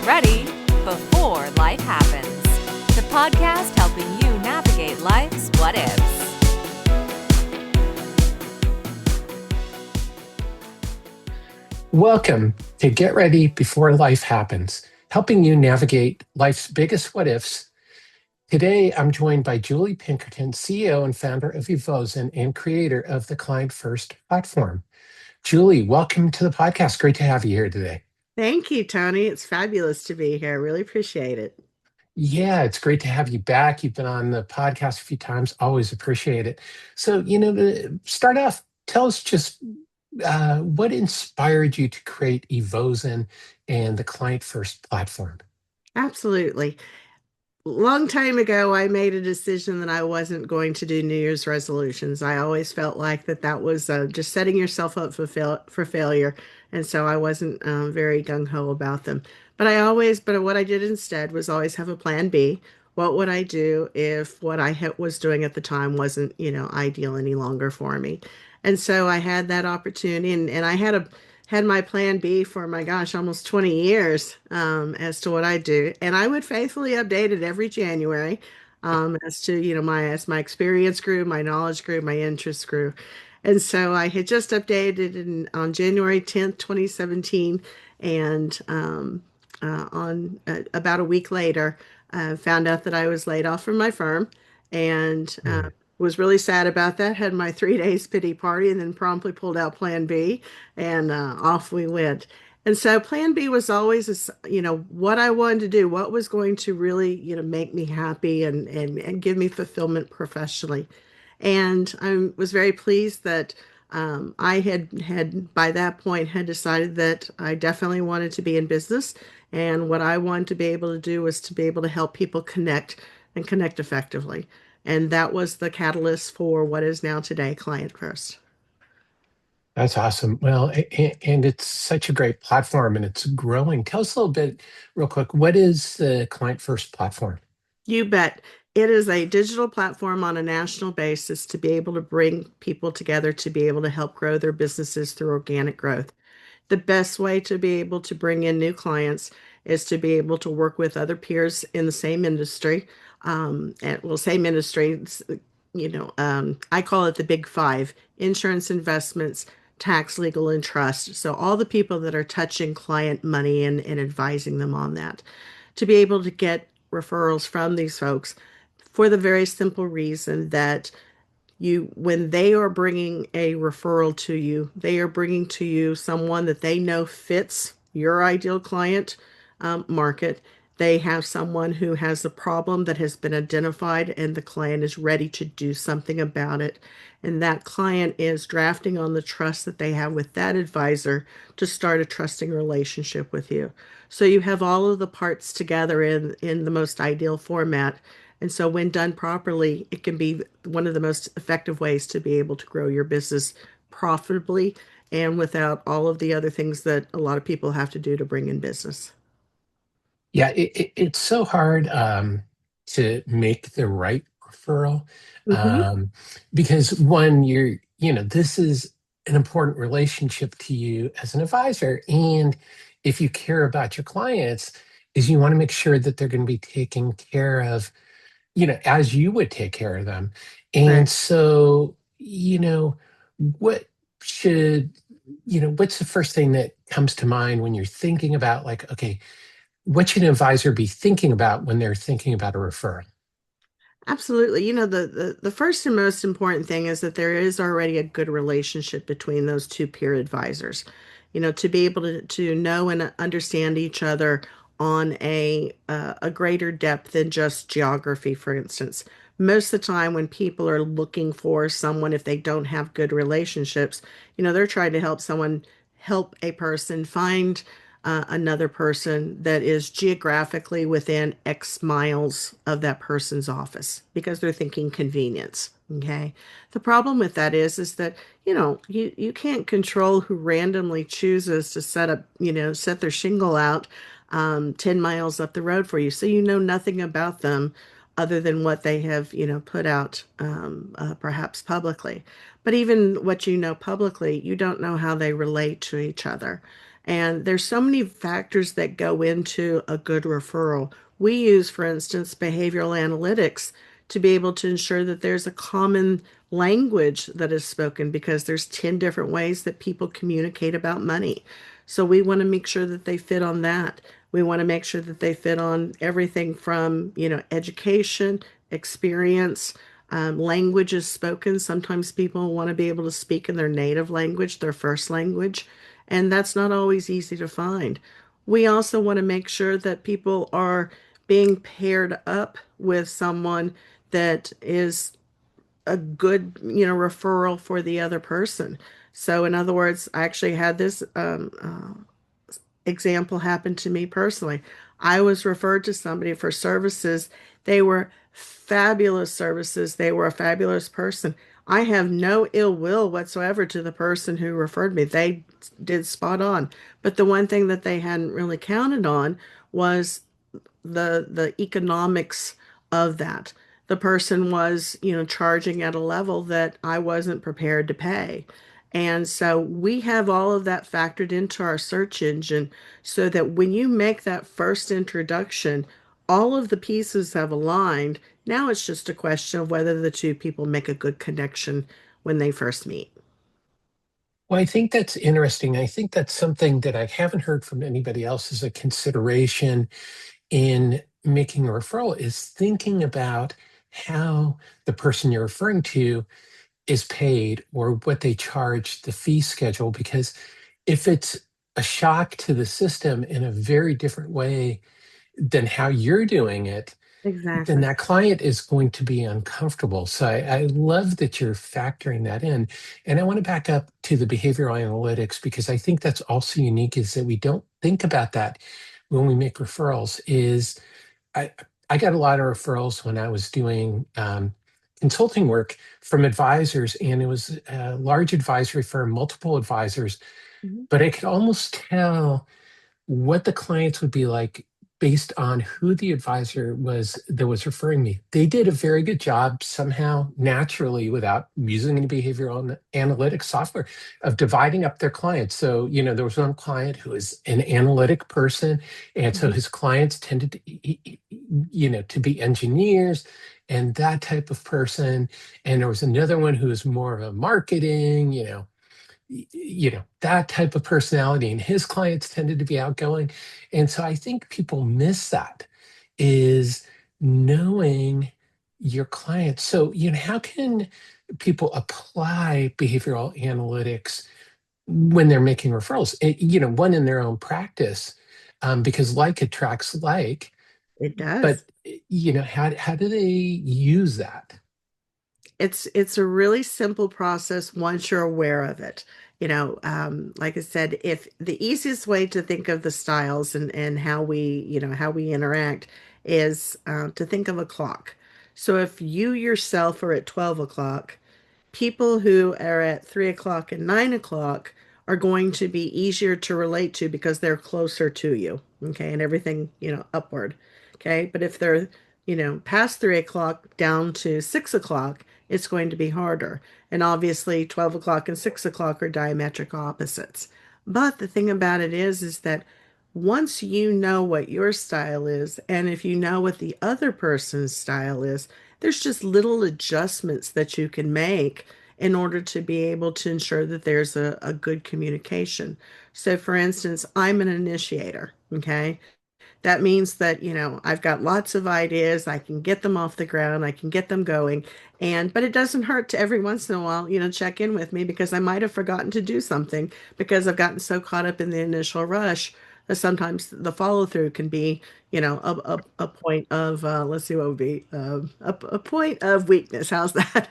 Get ready before life happens. The podcast helping you navigate life's what ifs. Welcome to Get Ready Before Life Happens, helping you navigate life's biggest what ifs. Today, I'm joined by Julie Pinkerton, CEO and founder of Evozen and creator of the ClientFirst platform. Julie, welcome to the podcast. Great to have you here today. Thank you, Tony. It's fabulous to be here. Really appreciate it. Yeah, it's great to have you back. You've been on the podcast a few times. Always appreciate it. So, to start off, tell us just what inspired you to create Evozen and the ClientFirst platform? Absolutely. Long time ago, I made a decision that I wasn't going to do New Year's resolutions. I always felt like that was just setting yourself up for failure, and so I wasn't very gung ho about them. But what I did instead was always have a plan B. What would I do if what was doing at the time wasn't, ideal any longer for me? And so I had that opportunity, and I had my plan B for, my gosh, almost 20 years as to what I do. And I would faithfully update it every January as to, as my experience grew, my knowledge grew, my interest grew. And so I had just updated on January 10th, 2017. And on about a week later, found out that I was laid off from my firm, and was really sad about that. Had my 3 days pity party, and then promptly pulled out Plan B, and off we went. And so Plan B was always, what I wanted to do, what was going to really, make me happy and give me fulfillment professionally. And I was very pleased that I had by that point had decided that I definitely wanted to be in business, and what I wanted to be able to do was to be able to help people connect and connect effectively. And that was the catalyst for what is now today ClientFirst. That's awesome. Well, and it's such a great platform and it's growing. Tell us a little bit, real quick, what is the ClientFirst platform? You bet. It is a digital platform on a national basis to be able to bring people together to be able to help grow their businesses through organic growth. The best way to be able to bring in new clients is to be able to work with other peers in the same industry. Same industry, I call it the big five: insurance, investments, tax, legal, and trust. So all the people that are touching client money and advising them on that, to be able to get referrals from these folks for the very simple reason that when they are bringing a referral to you, they are bringing to you someone that they know fits your ideal client market. They have someone who has a problem that has been identified, and the client is ready to do something about it. And that client is drafting on the trust that they have with that advisor to start a trusting relationship with you. So you have all of the parts together in the most ideal format. And so when done properly, it can be one of the most effective ways to be able to grow your business profitably and without all of the other things that a lot of people have to do to bring in business. Yeah, it's so hard to make the right referral because one, this is an important relationship to you as an advisor. And if you care about your clients, is you want to make sure that they're going to be taken care of, as you would take care of them. And Right. so, what should, what's the first thing that comes to mind when you're thinking about, like, okay, what should an advisor be thinking about when they're thinking about a referral? Absolutely. The first and most important thing is that there is already a good relationship between those two peer advisors. To be able to know and understand each other on a greater depth than just geography, for instance. Most of the time when people are looking for someone, if they don't have good relationships, they're trying to help a person find another person that is geographically within X miles of that person's office because they're thinking convenience. Okay. The problem with that is that, you can't control who randomly chooses to set their shingle out 10 miles up the road for you. So you know nothing about them other than what they have, put out perhaps publicly. But even what you know publicly, you don't know how they relate to each other. And there's so many factors that go into a good referral. We use, for instance, behavioral analytics to be able to ensure that there's a common language that is spoken because there's 10 different ways that people communicate about money. So we want to make sure that they fit on that. We want to make sure that they fit on everything from, education, experience, languages spoken. Sometimes people want to be able to speak in their native language, their first language, and that's not always easy to find. We also want to make sure that people are being paired up with someone that is a good, referral for the other person. So, in other words, I actually had this example happened to me personally. I was referred to somebody for services. They were fabulous services. They were a fabulous person. I have no ill will whatsoever to the person who referred me. They did spot on. But the one thing that they hadn't really counted on was the economics of that. The person was, charging at a level that I wasn't prepared to pay. And so we have all of that factored into our search engine so that when you make that first introduction, all of the pieces have aligned. Now it's just a question of whether the two people make a good connection when they first meet. Well, I think that's interesting. I think that's something that I haven't heard from anybody else as a consideration in making a referral is thinking about how the person you're referring to is paid or what they charge, the fee schedule, because if it's a shock to the system in a very different way than how you're doing it, then Exactly. that client is going to be uncomfortable. So I love that you're factoring that in. And I want to back up to the behavioral analytics because I think that's also unique is that we don't think about that when we make referrals is I, I got a lot of referrals when I was doing consulting work from advisors, and it was a large advisory firm, multiple advisors, Mhm. but I could almost tell what the clients would be like based on who the advisor was that was referring me. They did a very good job somehow naturally without using any behavioral analytics software of dividing up their clients. So, there was one client who was an analytic person. And so Mhm. his clients tended to be engineers and that type of person. And there was another one who was more of a marketing, that type of personality, and his clients tended to be outgoing. And so I think people miss that is knowing your clients. So how can people apply behavioral analytics when they're making referrals, one in their own practice, because like attracts like, It but does. how do they use that? It's a really simple process once you're aware of it. Like I said, if the easiest way to think of the styles and how we interact is to think of a clock. So if you yourself are at 12 o'clock, people who are at 3 o'clock and 9 o'clock are going to be easier to relate to because they're closer to you. Okay. And everything, upward. Okay. But if they're, past 3 o'clock down to 6 o'clock, it's going to be harder. And obviously, 12 o'clock and 6 o'clock are diametric opposites. But the thing about it is that once you know what your style is, and if you know what the other person's style is, there's just little adjustments that you can make in order to be able to ensure that there's a good communication. So, for instance, I'm an initiator, okay? That means that, I've got lots of ideas. I can get them off the ground. I can get them going. But it doesn't hurt to every once in a while, check in with me because I might have forgotten to do something because I've gotten so caught up in the initial rush that sometimes the follow through can be, a point of, let's see what would be, a point of weakness. How's that?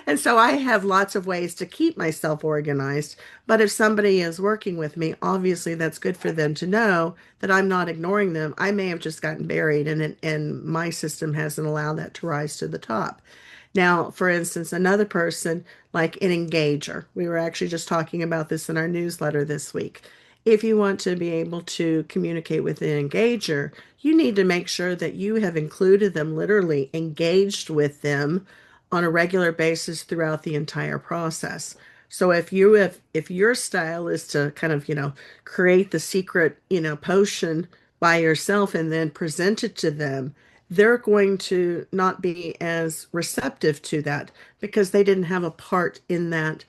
And so I have lots of ways to keep myself organized. But if somebody is working with me, obviously that's good for them to know that I'm not ignoring them. I may have just gotten buried and my system hasn't allowed that to rise to the top. Now, for instance, another person like an engager, we were actually just talking about this in our newsletter this week. If you want to be able to communicate with an engager, you need to make sure that you have included them, literally engaged with them on a regular basis throughout the entire process. So if your style is to kind of, create the secret, potion by yourself and then present it to them, they're going to not be as receptive to that because they didn't have a part in that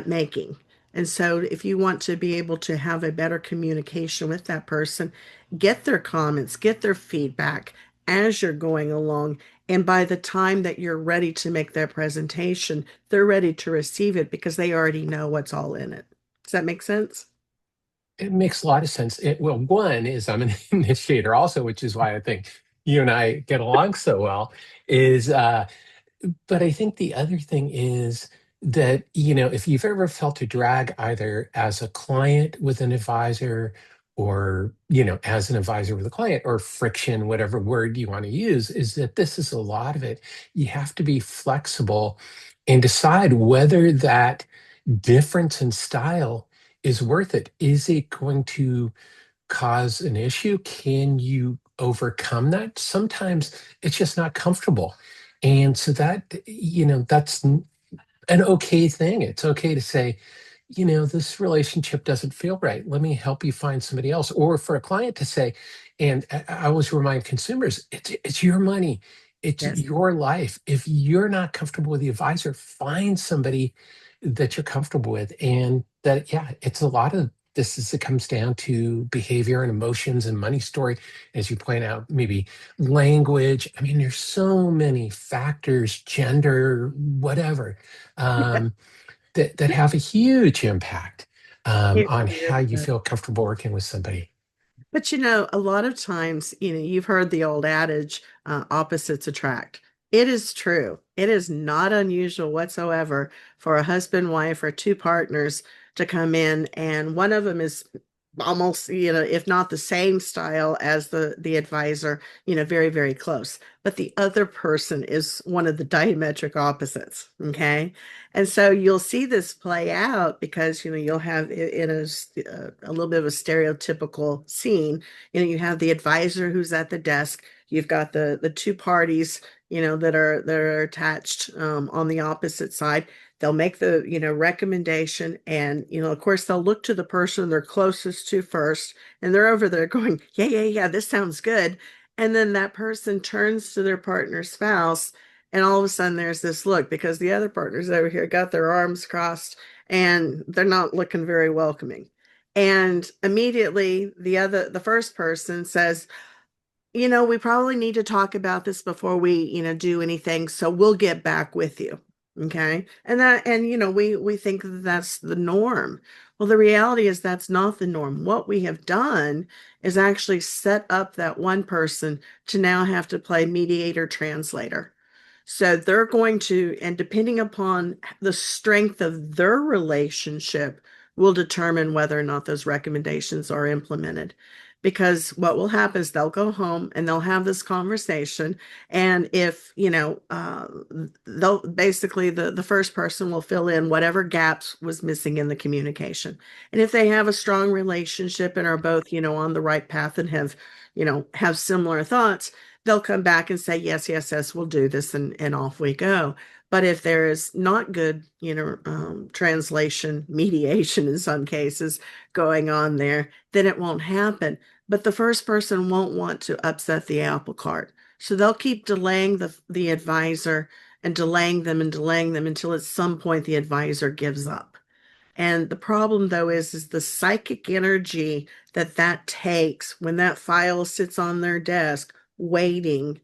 making. And so if you want to be able to have a better communication with that person, get their comments, get their feedback as you're going along. And by the time that you're ready to make their presentation, they're ready to receive it because they already know what's all in it. Does that make sense? It makes a lot of sense. Well, one is I'm an initiator also, which is why I think you and I get along so well. Is But I think the other thing is that, if you've ever felt a drag either as a client with an advisor or, as an advisor with a client, or friction, whatever word you want to use, is that this is a lot of it. You have to be flexible and decide whether that difference in style is worth it. Is it going to cause an issue? Can you overcome that? Sometimes it's just not comfortable. And so that's an okay thing. It's okay to say, this relationship doesn't feel right. Let me help you find somebody else. Or for a client to say, and I always remind consumers, it's your money. It's Yes. your life. If you're not comfortable with the advisor, find somebody that you're comfortable with. And that, yeah, it's a lot of this is it comes down to behavior and emotions and money story, as you point out, maybe language. I mean, there's so many factors, gender, whatever, um, that have a huge impact It on really how you does. feel comfortable working with somebody. But a lot of times, you've heard the old adage, opposites attract. It is true. It is not unusual whatsoever for a husband, wife, or two partners to come in, and one of them is almost, if not the same style as the advisor, very, very close. But the other person is one of the diametric opposites. Okay. And so you'll see this play out because, you'll have in a little bit of a stereotypical scene, you have the advisor who's at the desk, you've got the two parties, that are attached on the opposite side. They'll make the, recommendation and, of course, they'll look to the person they're closest to first, and they're over there going, yeah, yeah, yeah, this sounds good. And then that person turns to their partner spouse, and all of a sudden there's this look because the other partners over here got their arms crossed and they're not looking very welcoming. And immediately the first person says, we probably need to talk about this before we, do anything. So we'll get back with you. Okay. And we think that that's the norm. Well, the reality is that's not the norm. What we have done is actually set up that one person to now have to play mediator translator. So they're going to, and depending upon the strength of their relationship, will determine whether or not those recommendations are implemented. Because what will happen is they'll go home and they'll have this conversation. And if, they'll basically the first person will fill in whatever gaps was missing in the communication. And if they have a strong relationship and are both, on the right path and have similar thoughts, they'll come back and say, yes, yes, yes, we'll do this, and off we go. But if there is not good, translation, mediation in some cases going on there, then it won't happen. But the first person won't want to upset the apple cart. So they'll keep delaying the advisor and delaying them and delaying them until at some point the advisor gives up. And the problem though is the psychic energy that takes when that file sits on their desk waiting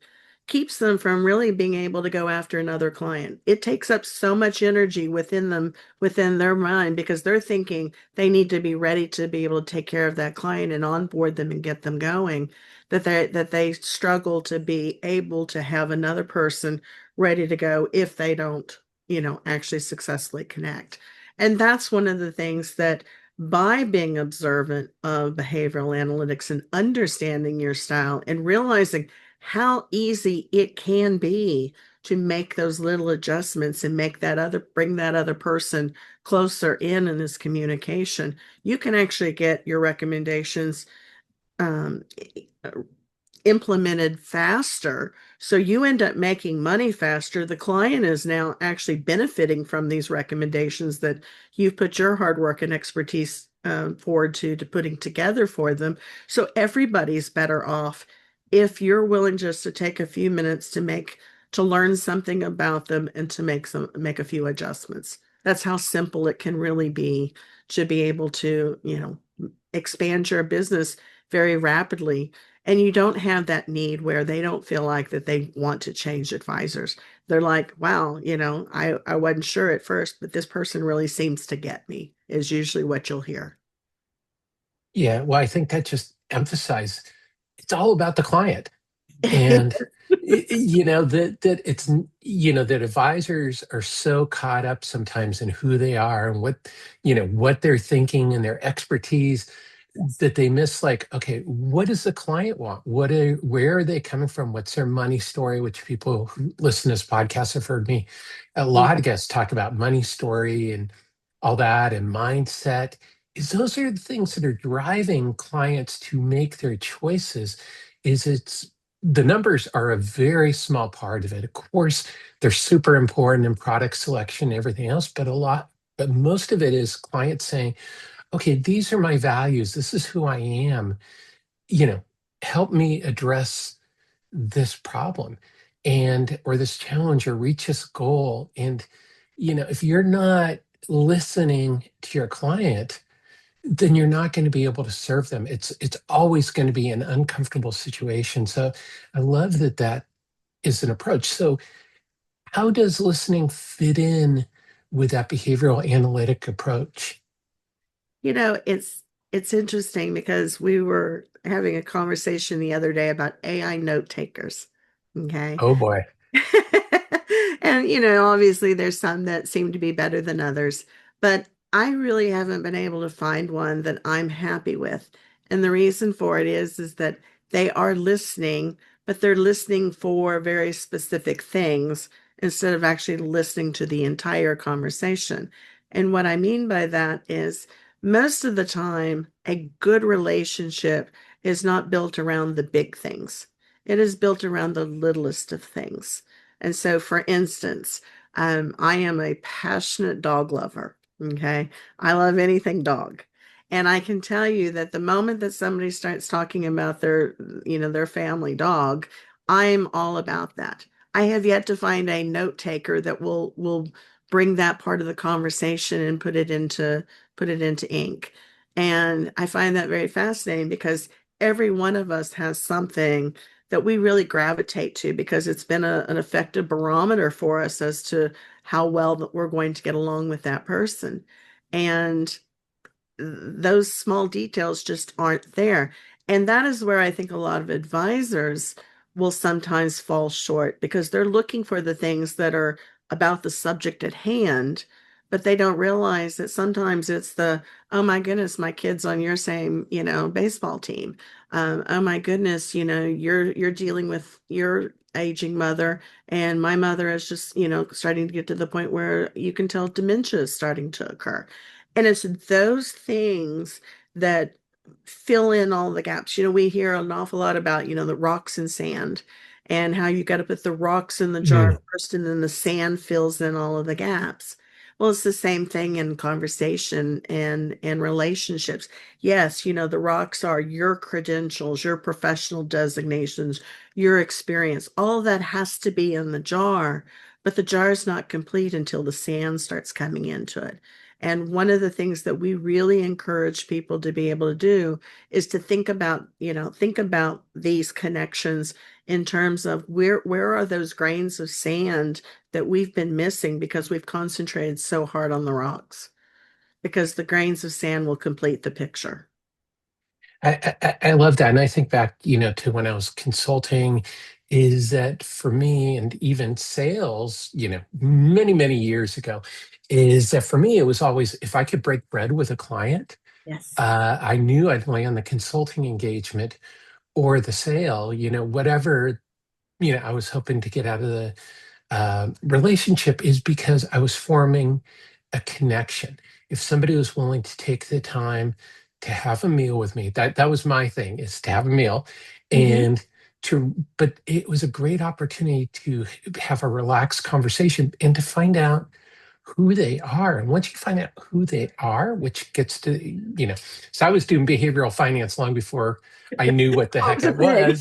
keeps them from really being able to go after another client. It takes up so much energy within them, within their mind, because they're thinking they need to be ready to be able to take care of that client and onboard them and get them going, that they struggle to be able to have another person ready to go if they don't, actually successfully connect. And that's one of the things that by being observant of behavioral analytics and understanding your style and realizing how easy it can be to make those little adjustments and bring that other person closer in this communication, you can actually get your recommendations um, implemented faster So you end up making money faster. The client is now actually benefiting from these recommendations that you've put your hard work and expertise forward to putting together for them. So everybody's better off if you're willing just to take a few minutes to learn something about them and to make a few adjustments. That's how simple it can really be to be able to, expand your business very rapidly. And you don't have that need where they don't feel like that they want to change advisors. They're like, wow, I wasn't sure at first, but this person really seems to get me, is usually what you'll hear. Yeah, well, I think that just emphasized it's all about the client. And that it's that advisors are so caught up sometimes in who they are and what they're thinking and their expertise, that they miss, like, okay, what does the client want? Where are they coming from? What's their money story? Which people who listen to this podcast have heard me a lot of guests talk about money story and all that, and mindset. Is those are the things that are driving clients to make their choices. Is it's The numbers are a very small part of it. Of course, they're super important in product selection and everything else, but most of it is clients saying, okay, these are my values. This is who I am. You know, Help me address this problem or this challenge, or reach this goal. And, if you're not listening to your client, then you're not going to be able to serve them. It's always going to be an uncomfortable situation. So I love that is an approach. So how does listening fit in with that behavioral analytic approach? It's interesting because we were having a conversation the other day about AI note takers. Okay. Oh boy. And, obviously there's some that seem to be better than others, but I really haven't been able to find one that I'm happy with. And the reason for it is that they are listening, but they're listening for very specific things instead of actually listening to the entire conversation. And what I mean by that is most of the time, a good relationship is not built around the big things. It is built around the littlest of things. And so, for instance, I am a passionate dog lover. Okay. I love anything dog. And I can tell you that the moment that somebody starts talking about their family dog, I'm all about that. I have yet to find a note taker that will bring that part of the conversation and put it into ink. And I find that very fascinating because every one of us has something that we really gravitate to because it's been an effective barometer for us as to how well that we're going to get along with that person. And those small details just aren't there. And that is where I think a lot of advisors will sometimes fall short because they're looking for the things that are about the subject at hand, but they don't realize that sometimes it's oh my goodness, my kid's on your same, baseball team. Oh my goodness, you're dealing with your aging mother, and my mother is just, starting to get to the point where you can tell dementia is starting to occur. And it's those things that fill in all the gaps. We hear an awful lot about, the rocks and sand and how you got to put the rocks in the jar Mm. first and then the sand fills in all of the gaps. Well, it's the same thing in conversation and relationships. Yes, the rocks are your credentials, your professional designations, your experience. All of that has to be in the jar, but the jar is not complete until the sand starts coming into it. And one of the things that we really encourage people to be able to do is to think about these connections in terms of where are those grains of sand that we've been missing because we've concentrated so hard on the rocks, because the grains of sand will complete the picture. I love that. And I think back, to when I was consulting, is that for me, and even sales, many, many years ago, is that for me, it was always, if I could break bread with a client, Yes. I knew I'd land the consulting engagement or the sale, whatever, I was hoping to get out of the relationship, is because I was forming a connection. If somebody was willing to take the time to have a meal with me, that was my thing, is to have a meal Hmm. and but it was a great opportunity to have a relaxed conversation and to find out who they are. And once you find out who they are, which gets to, so I was doing behavioral finance long before I knew what the What heck was a it thing? was.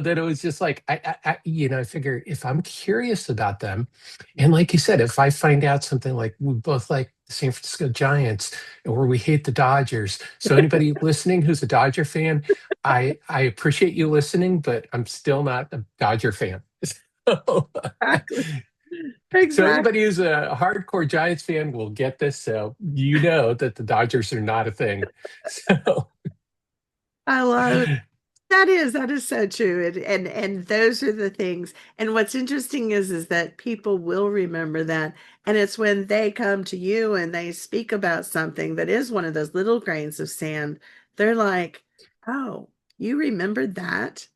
That it was just like, I figure if I'm curious about them, and like you said, if I find out something like we both like the San Francisco Giants or we hate the Dodgers. So anybody listening who's a Dodger fan, I appreciate you listening, but I'm still not a Dodger fan. So, Exactly. so Exactly. anybody who's a hardcore Giants fan will get this. So you know that the Dodgers are not a thing. So I love it. That is so true. And those are the things. And what's interesting is that people will remember that. And it's when they come to you and they speak about something that is one of those little grains of sand, they're like, "Oh, you remembered that?"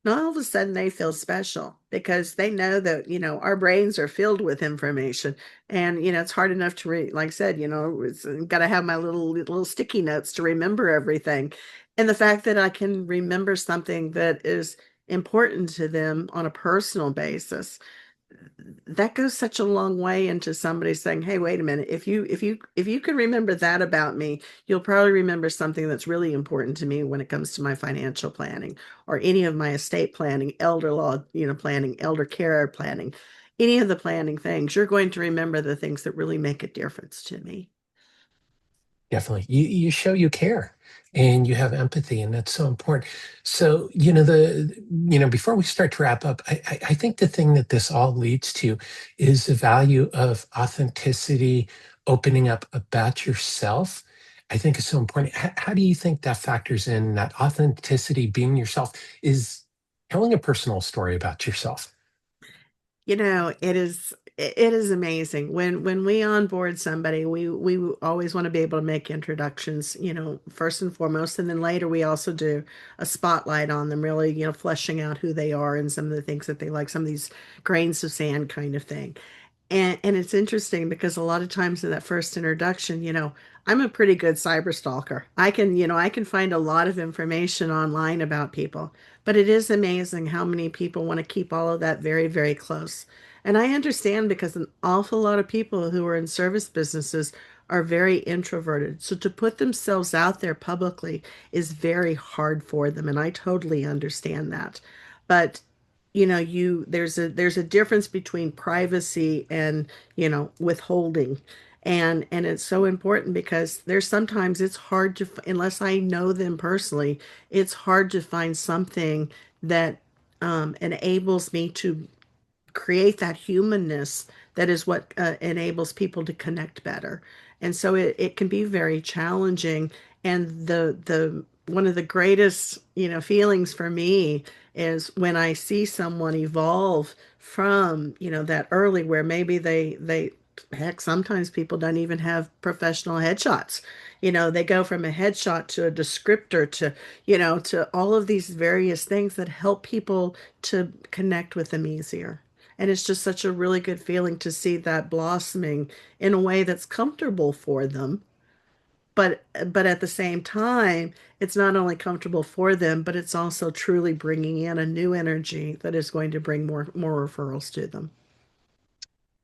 Now all of a sudden they feel special because they know that, our brains are filled with information. And, it's hard enough to like I said, it's got to have my little sticky notes to remember everything. And the fact that I can remember something that is important to them on a personal basis, that goes such a long way into somebody saying, "Hey, wait a minute. If you can remember that about me, you'll probably remember something that's really important to me when it comes to my financial planning or any of my estate planning, elder law, planning, elder care planning, any of the planning things. You're going to remember the things that really make a difference to me." definitely, you show you care and you have empathy, and that's so important. So before we start to wrap up, I think the thing that this all leads to is the value of authenticity, opening up about yourself. I think is so important. How do you think that factors in that authenticity, being yourself, is telling a personal story about yourself? It is amazing when we onboard somebody, we always want to be able to make introductions, first and foremost, and then later we also do a spotlight on them, really, fleshing out who they are and some of the things that they like, some of these grains of sand kind of thing. And it's interesting because a lot of times in that first introduction, I'm a pretty good cyber stalker. I can find a lot of information online about people, but it is amazing how many people want to keep all of that very, very close. And I understand because an awful lot of people who are in service businesses are very introverted. So to put themselves out there publicly is very hard for them, and I totally understand that. But there's a difference between privacy and withholding, and it's so important because there's sometimes it's hard to unless I know them personally, it's hard to find something that enables me to create that humanness that is what enables people to connect better. And so it can be very challenging. And the one of the greatest, feelings for me is when I see someone evolve from, that early where maybe they heck, sometimes people don't even have professional headshots. They go from a headshot to a descriptor to all of these various things that help people to connect with them easier. And it's just such a really good feeling to see that blossoming in a way that's comfortable for them. But at the same time, it's not only comfortable for them, but it's also truly bringing in a new energy that is going to bring more referrals to them.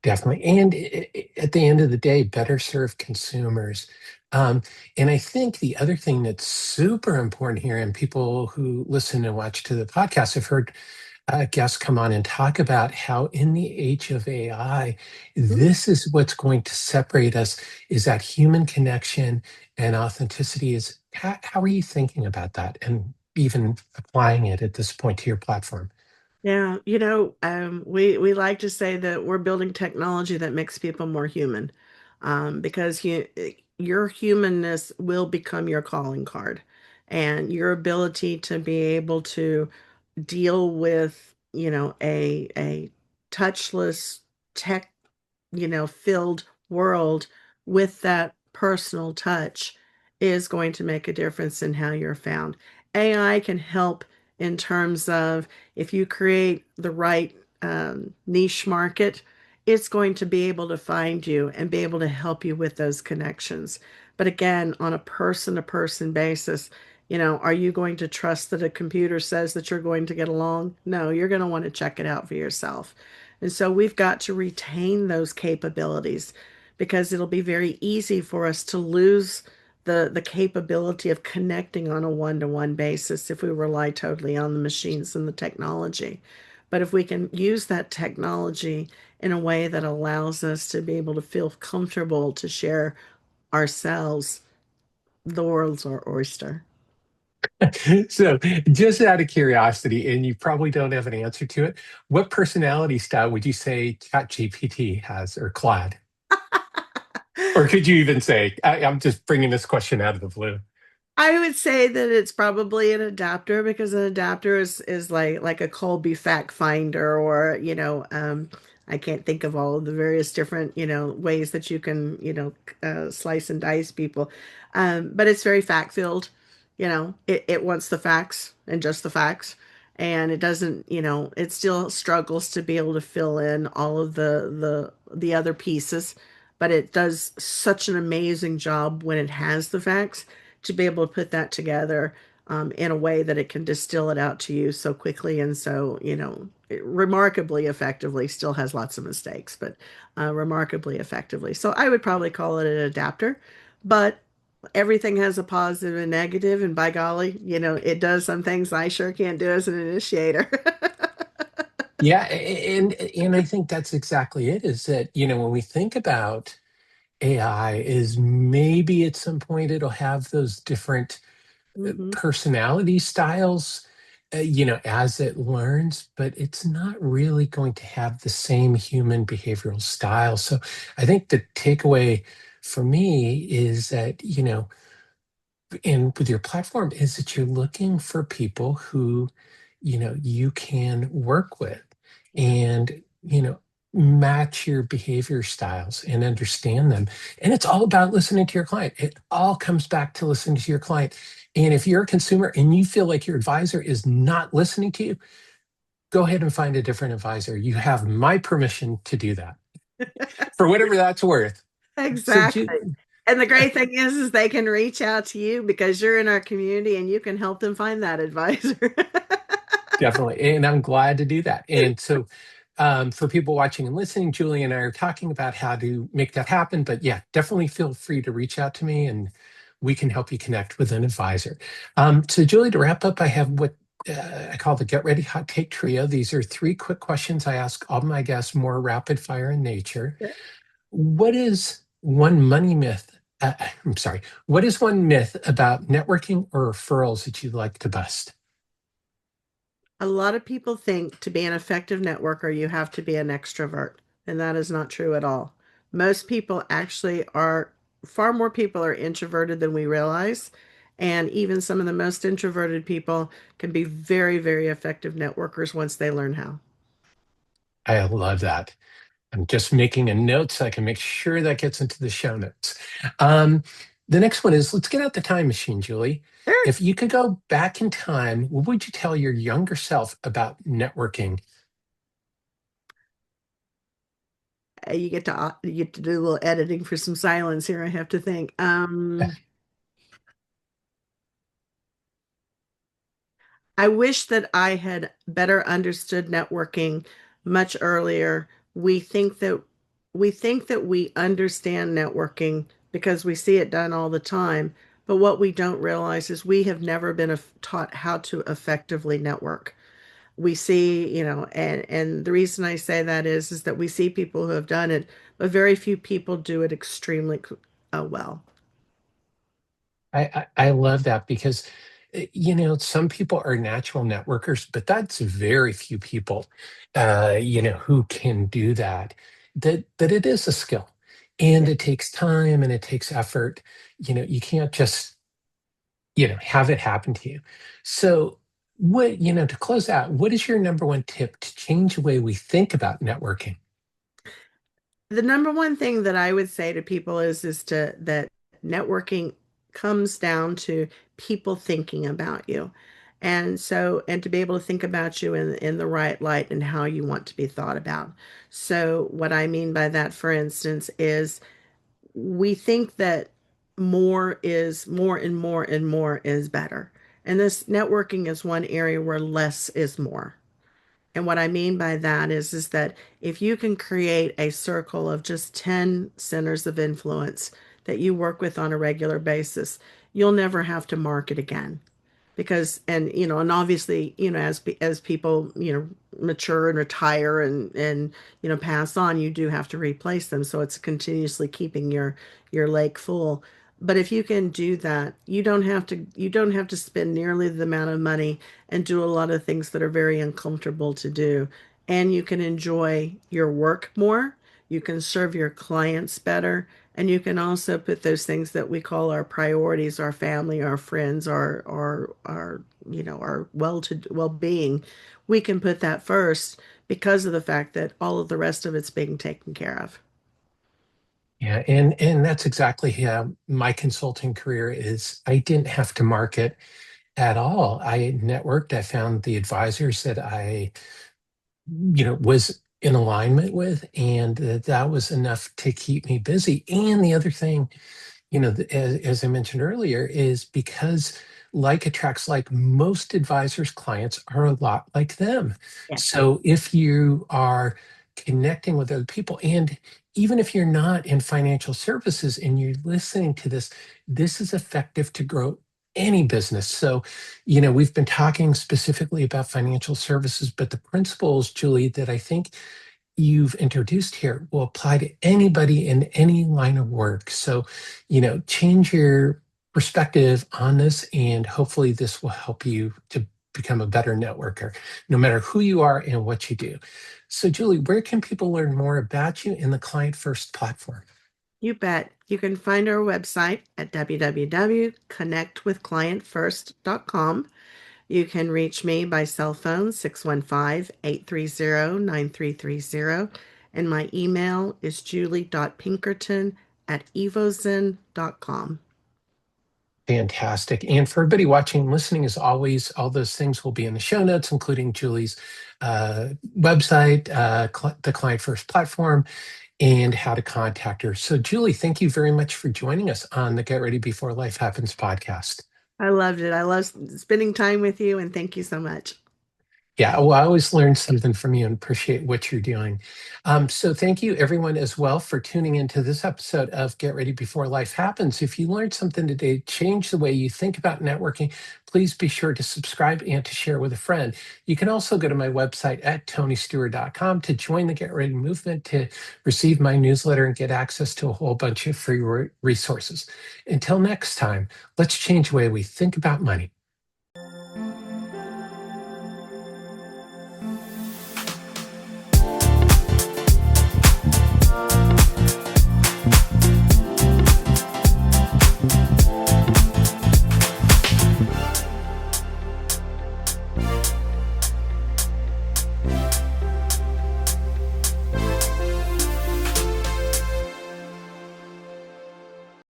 Definitely. And at the end of the day, better serve consumers. Um, and I think the other thing that's super important here, and people who listen and watch to the podcast have heard guests come on and talk about how in the age of AI, this is what's going to separate us, is that human connection and authenticity. How are you thinking about that and even applying it at this point to your platform? Yeah, we like to say that we're building technology that makes people more human, because your humanness will become your calling card, and your ability to be able to deal with, a touchless tech, filled world with that personal touch is going to make a difference in how you're found. AI can help in terms of if you create the right niche market, it's going to be able to find you and be able to help you with those connections. But again, on a person to person basis, Are you going to trust that a computer says that you're going to get along? No, you're going to want to check it out for yourself. And so we've got to retain those capabilities because it'll be very easy for us to lose the capability of connecting on a one-to-one basis if we rely totally on the machines and the technology. But if we can use that technology in a way that allows us to be able to feel comfortable to share ourselves, the world's our oyster. So, just out of curiosity, and you probably don't have an answer to it, what personality style would you say ChatGPT has or Claude? Or could you even say, I'm just bringing this question out of the blue. I would say that it's probably an adapter because an adapter is like a Colby fact finder or I can't think of all of the various different ways that you can slice and dice people, but it's very fact filled. It wants the facts and just the facts, and it doesn't it still struggles to be able to fill in all of the other pieces, but it does such an amazing job when it has the facts to be able to put that together in a way that it can distill it out to you so quickly and so, remarkably effectively. Still has lots of mistakes, but remarkably effectively. So I would probably call it an adapter, but everything has a positive and negative, and by golly, it does some things I sure can't do as an initiator. Yeah, and I think that's exactly it, is that, when we think about AI, is maybe at some point it'll have those different hmm personality styles, as it learns, but it's not really going to have the same human behavioral style. So I think the takeaway for me is that, and with your platform, is that you're looking for people who, you can work with Yeah. and, match your behavior styles and understand them. And it's all about listening to your client. It all comes back to listening to your client. And if you're a consumer and you feel like your advisor is not listening to you, go ahead and find a different advisor. You have my permission to do that for whatever that's worth. So, Exactly. And the great thing is they can reach out to you because you're in our community and you can help them find that advisor. definitely. And I'm glad to do that. And so, for people watching and listening, Julie and I are talking about how to make that happen. But yeah, definitely feel free to reach out to me and we can help you connect with an advisor. So, Julie, to wrap up, I have what I call the Get Ready Hot Take Trio. These are three quick questions I ask all my guests, more rapid fire in nature. What is one money myth? I'm sorry. What is one myth about networking or referrals that you'd like to bust? A lot of people think to be an effective networker, you have to be an extrovert, and that is not true at all. Most people actually are, far more people are introverted than we realize. And even some of the most introverted people can be very, very effective networkers once they learn how. I love that. I'm just making a note so I can make sure that gets into the show notes. Um, the next one is, let's get out the time machine, Julie. Sure. If you could go back in time, what would you tell your younger self about networking? You get to do a little editing for some silence here. I have to think. I wish that I had better understood networking much earlier. We think that we understand networking because we see it done all the time, but what we don't realize is we have never been taught how to effectively network. We see, and the reason I say that is that we see people who have done it, but very few people do it extremely well. I love that because, some people are natural networkers, but that's very few people, who can do that. That it is a skill, and Yeah. it takes time and it takes effort. You can't just have it happen to you. So, to close out, what is your number one tip to change the way we think about networking? The number one thing that I would say to people is to that networking comes down to people thinking about you. And to be able to think about you in the right light and how you want to be thought about. So what I mean by that, for instance, is we think that more is more and more and more is better. And this networking is one area where less is more. And what I mean by that is that if you can create a circle of just 10 centers of influence that you work with on a regular basis, you'll never have to market again. Because and obviously, as people, mature and retire and pass on, you do have to replace them, so it's continuously keeping your lake full. But if you can do that, you don't have to spend nearly the amount of money and do a lot of things that are very uncomfortable to do, and you can enjoy your work more, you can serve your clients better, and you can also put those things that we call our priorities, our family, our friends, our well-being. We can put that first because of the fact that all of the rest of it's being taken care of. Yeah, and that's exactly how my consulting career is. I didn't have to market at all. I networked. I found the advisors that I, was in alignment with, and that was enough to keep me busy. And the other thing, as I mentioned earlier, is because like attracts like, most advisors' clients are a lot like them. Yes. So if you are connecting with other people, and even if you're not in financial services and you're listening to this, this is effective to grow any business. So, we've been talking specifically about financial services, but the principles, Julie, that I think you've introduced here will apply to anybody in any line of work. So, change your perspective on this, and hopefully this will help you to become a better networker, no matter who you are and what you do. So, Julie, where can people learn more about you in the Client First platform? You bet. You can find our website at www.connectwithclientfirst.com. You can reach me by cell phone 615-830-9330, and my email is julie.pinkerton@evozen.com. Fantastic. And for everybody watching and listening, as always, all those things will be in the show notes, including Julie's website, the Client First platform, and how to contact her. So, Julie, thank you very much for joining us on the Get Ready Before Life Happens podcast. I loved it. I love spending time with you, and thank you so much. Yeah, well, I always learn something from you and appreciate what you're doing. So thank you, everyone, as well, for tuning into this episode of Get Ready Before Life Happens. If you learned something today, change the way you think about networking, please be sure to subscribe and to share with a friend. You can also go to my website at tonystewart.com to join the Get Ready movement, to receive my newsletter and get access to a whole bunch of free resources. Until next time, let's change the way we think about money.